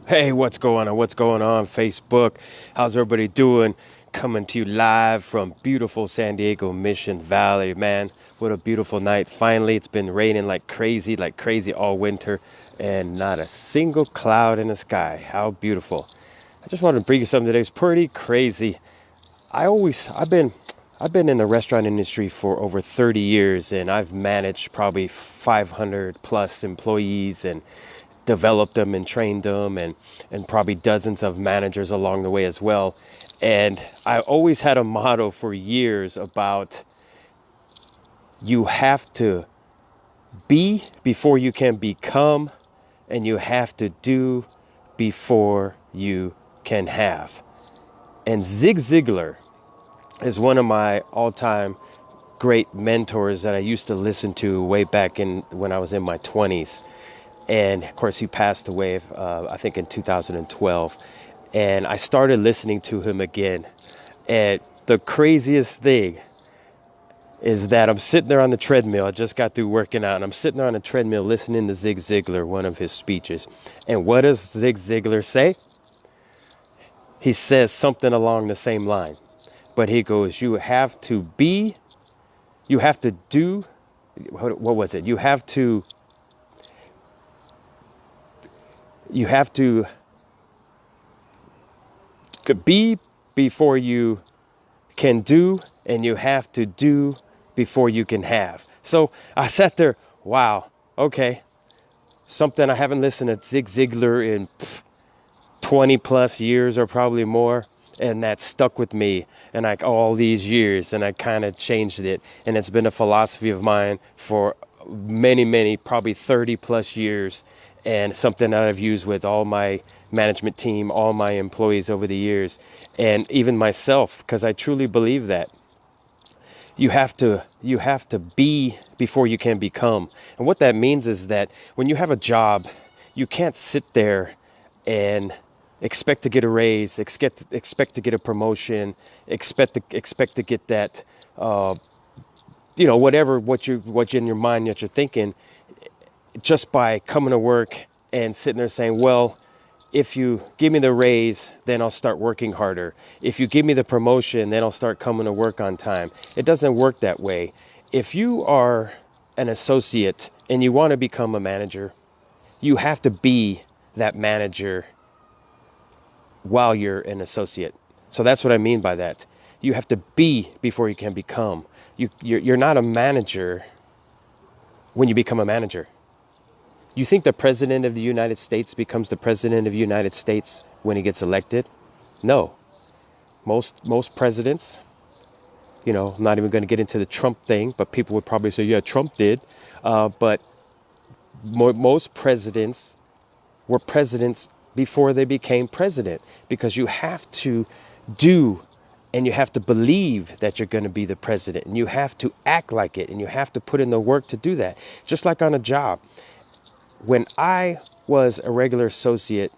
Hey, what's going on? What's going on, Facebook? How's everybody doing? Coming to you live from beautiful San Diego Mission Valley, man. What a beautiful night. Finally, it's been raining like crazy all winter, and not a single cloud in the sky. How beautiful. I just wanted to bring you something today. It's pretty crazy. I've been in the restaurant industry for over 30 years, and I've managed probably 500 plus employees and developed them and trained them, and probably dozens of managers along the way as well. And I always had a motto for years about you have to be before you can become, and you have to do before you can have. And Zig Ziglar is one of my all-time great mentors that I used to listen to way back in when I was in my 20s. And of course, he passed away, I think in 2012. And I started listening to him again. And the craziest thing is that I'm sitting there on the treadmill. I just got through working out, and I'm sitting there on the treadmill listening to Zig Ziglar, one of his speeches. And what does Zig Ziglar say? He says something along the same line. But he goes, you have to do, what was it? You have to be before you can do, and you have to do before you can have. So I sat there, wow, okay. Something I haven't listened to Zig Ziglar in 20 plus years or probably more. And that stuck with me, and like all these years, and I kind of changed it. And it's been a philosophy of mine for many, probably 30 plus years, and something that I've used with all my management team, all my employees over the years, and even myself, because I truly believe that you have to be before you can become. And what that means is that when you have a job, you can't sit there and expect to get a raise, expect to get a promotion, expect to get that, whatever what you're in your mind that you're thinking, just by coming to work and sitting there saying, well, if you give me the raise, then I'll start working harder. If you give me the promotion, then I'll start coming to work on time. It doesn't work that way. If you are an associate and you want to become a manager, you have to be that manager while you're an associate. So that's what I mean by that. You have to be before you can become. You're not a manager when you become a manager. You think the president of the United States becomes the president of the United States when he gets elected? No. Most presidents, I'm not even going to get into the Trump thing, but people would probably say, yeah, Trump did. But most presidents were presidents before they became president, because you have to do, and you have to believe that you're going to be the president, and you have to act like it, and you have to put in the work to do that. Just like on a job. When I was a regular associate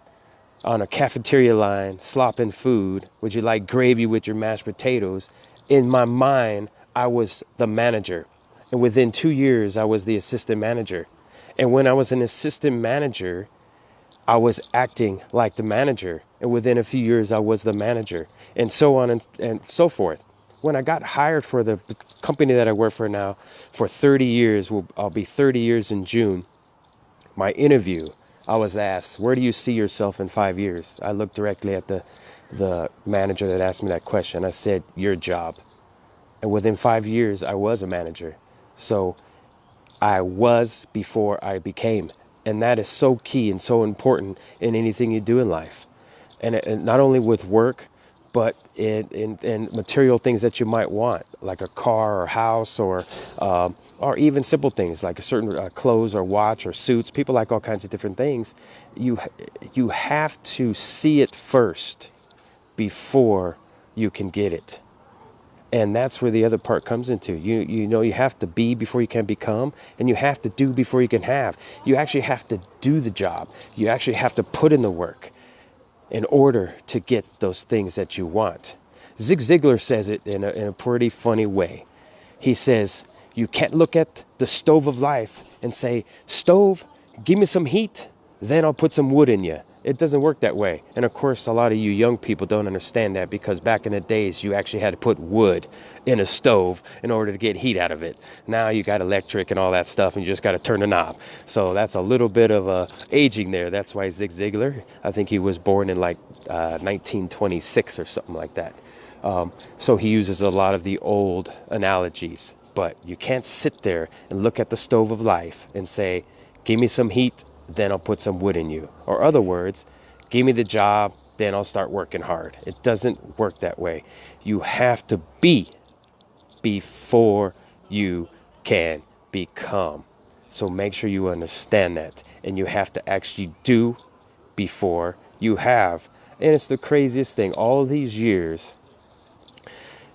on a cafeteria line, slopping food, would you like gravy with your mashed potatoes? In my mind, I was the manager. And within 2 years, I was the assistant manager. And when I was an assistant manager, I was acting like the manager. And within a few years, I was the manager, and so on and so forth. When I got hired for the company that I work for now for 30 years, I'll be 30 years in June. My interview, I was asked, where do you see yourself in 5 years? I looked directly at the manager that asked me that question. I said, your job. And within 5 years, I was a manager. So I was before I became. And that is so key and so important in anything you do in life. And not only with work, but in material things that you might want, like a car or house, or even simple things like a certain clothes or watch or suits. People like all kinds of different things. You have to see it first before you can get it. And that's where the other part comes into. You have to be before you can become, and you have to do before you can have. You actually have to do the job. You actually have to put in the work in order to get those things that you want. Zig Ziglar says it in a pretty funny way. He says, you can't look at the stove of life and say, stove, give me some heat, then I'll put some wood in you. It doesn't work that way. And of course, a lot of you young people don't understand that, because back in the days, you actually had to put wood in a stove in order to get heat out of it. Now you got electric and all that stuff, and you just got to turn the knob. So that's a little bit of aging there. That's why Zig Ziglar, I think he was born in like 1926 or something like that. So he uses a lot of the old analogies. But you can't sit there and look at the stove of life and say, give me some heat, then I'll put some wood in you. Or other words, give me the job, then I'll start working hard. It doesn't work that way. You have to be before you can become. So make sure you understand that. And you have to actually do before you have. And it's the craziest thing. All these years,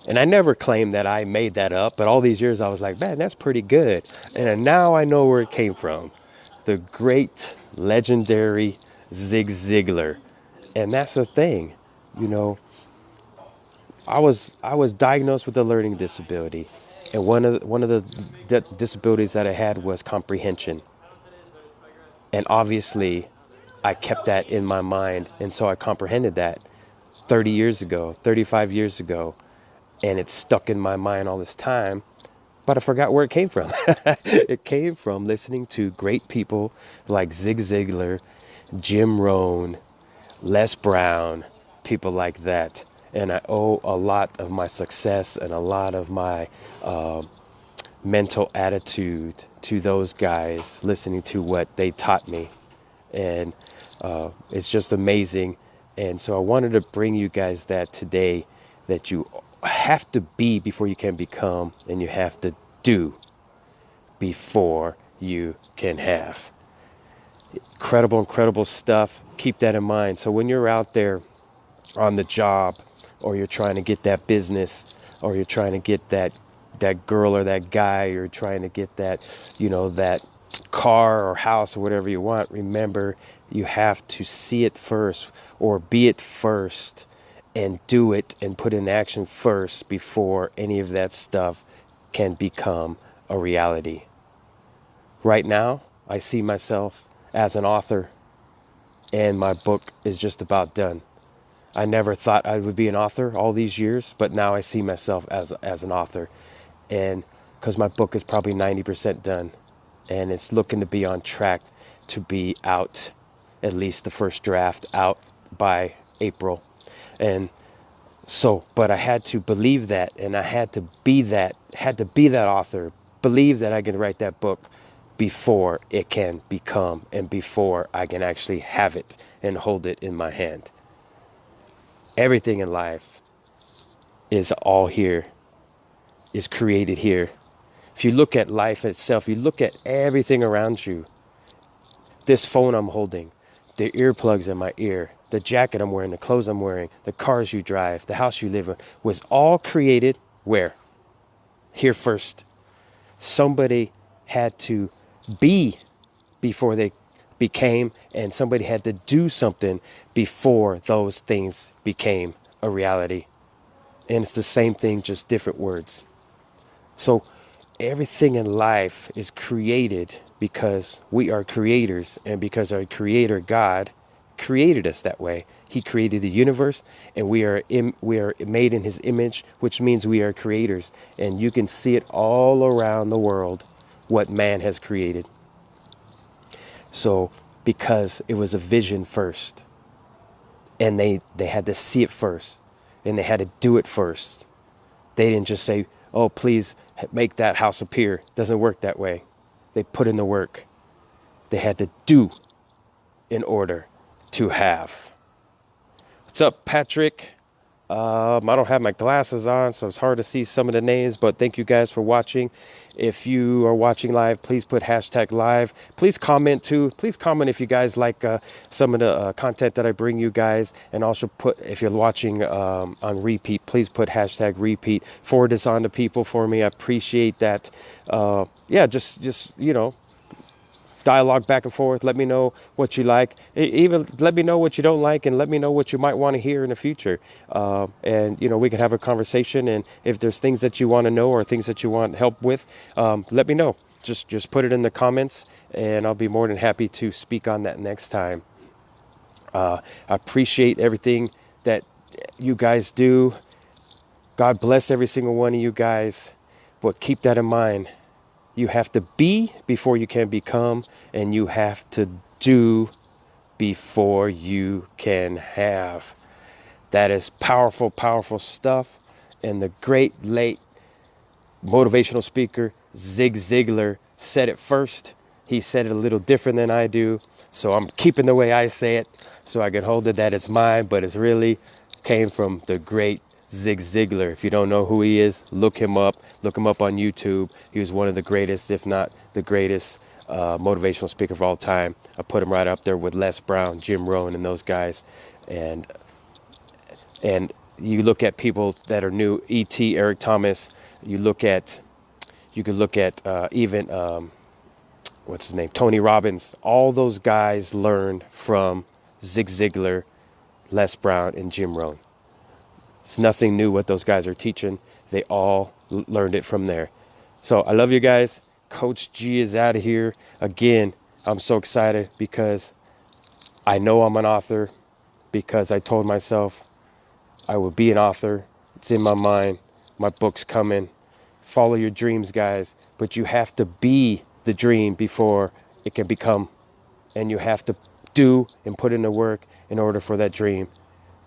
and I never claimed that I made that up, but all these years I was like, man, that's pretty good. And now I know where it came from. The great, legendary Zig Ziglar. And that's the thing, you know, I was diagnosed with a learning disability. And one of the disabilities that I had was comprehension. And obviously, I kept that in my mind. And so I comprehended that 30 years ago, 35 years ago. And it's stuck in my mind all this time. But I forgot where it came from. It came from listening to great people like Zig Ziglar, Jim Rohn, Les Brown, people like that. And I owe a lot of my success and a lot of my mental attitude to those guys, listening to what they taught me. And it's just amazing. And so I wanted to bring you guys that today, that you have to be before you can become, and you have to do before you can have. Incredible stuff. Keep that in mind. So when you're out there on the job, or you're trying to get that business, or you're trying to get that girl or that guy, or trying to get that, you know, that car or house or whatever you want, remember, you have to see it first, or be it first, and do it and put in action first before any of that stuff can become a reality. Right now, I see myself as an author, and my book is just about done. I never thought I would be an author all these years, but now I see myself as an author. And because my book is probably 90% done, and it's looking to be on track to be out, at least the first draft out by April. And so, but I had to believe that, and I had to be that author, believe that I can write that book before it can become, and before I can actually have it and hold it in my hand. Everything in life is all here, is created here. If you look at life itself, you look at everything around you, this phone I'm holding, the earplugs in my ear, the jacket I'm wearing, the clothes I'm wearing, the cars you drive, the house you live in, was all created where? Here first. Somebody had to be before they became, and somebody had to do something before those things became a reality. And it's the same thing, just different words. So everything in life is created because we are creators, and because our creator God created us that way. He created the universe, and we are made in his image, which means we are creators. And you can see it all around the world, what man has created. So because it was a vision first, and they had to see it first, and they had to do it first. They didn't just say, oh, please make that house appear. It doesn't work that way. They put in the work. They had to do in order to have. What's up, Patrick? I don't have my glasses on, so it's hard to see some of the names, but thank you guys for watching. If you are watching live, please put hashtag live. Please comment too. Please comment if you guys like some of the content that I bring you guys. And also put, if you're watching on repeat, please put hashtag repeat. Forward this on to people for me. I appreciate that. Yeah, just, you know, dialogue back and forth. Let me know what you like. Even let me know what you don't like, and let me know what you might want to hear in the future. And, you know, we can have a conversation. And if there's things that you want to know or things that you want help with, let me know. Just put it in the comments, and I'll be more than happy to speak on that next time. I appreciate everything that you guys do. God bless every single one of you guys. But keep that in mind. You have to be before you can become, and you have to do before you can have. That is powerful, powerful stuff. And the great late motivational speaker Zig Ziglar said it first. He said it a little different than I do. So I'm keeping the way I say it so I can hold it that it's mine, but it's really came from the great Zig Ziglar. If you don't know who he is, look him up. Look him up on YouTube. He was one of the greatest, if not the greatest, motivational speaker of all time. I put him right up there with Les Brown, Jim Rohn, and those guys. And you look at people that are new, E.T., Eric Thomas. You can look at even what's his name, Tony Robbins. All those guys learned from Zig Ziglar, Les Brown, and Jim Rohn. It's nothing new what those guys are teaching. They all learned it from there. So I love you guys. Coach G is out of here. Again, I'm so excited because I know I'm an author, because I told myself I would be an author. It's in my mind. My book's coming. Follow your dreams, guys. But you have to be the dream before it can become. And you have to do and put in the work in order for that dream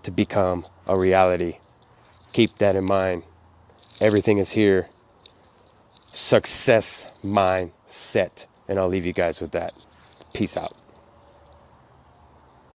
to become a reality. Keep that in mind. Everything is here. Success mindset. And I'll leave you guys with that. Peace out.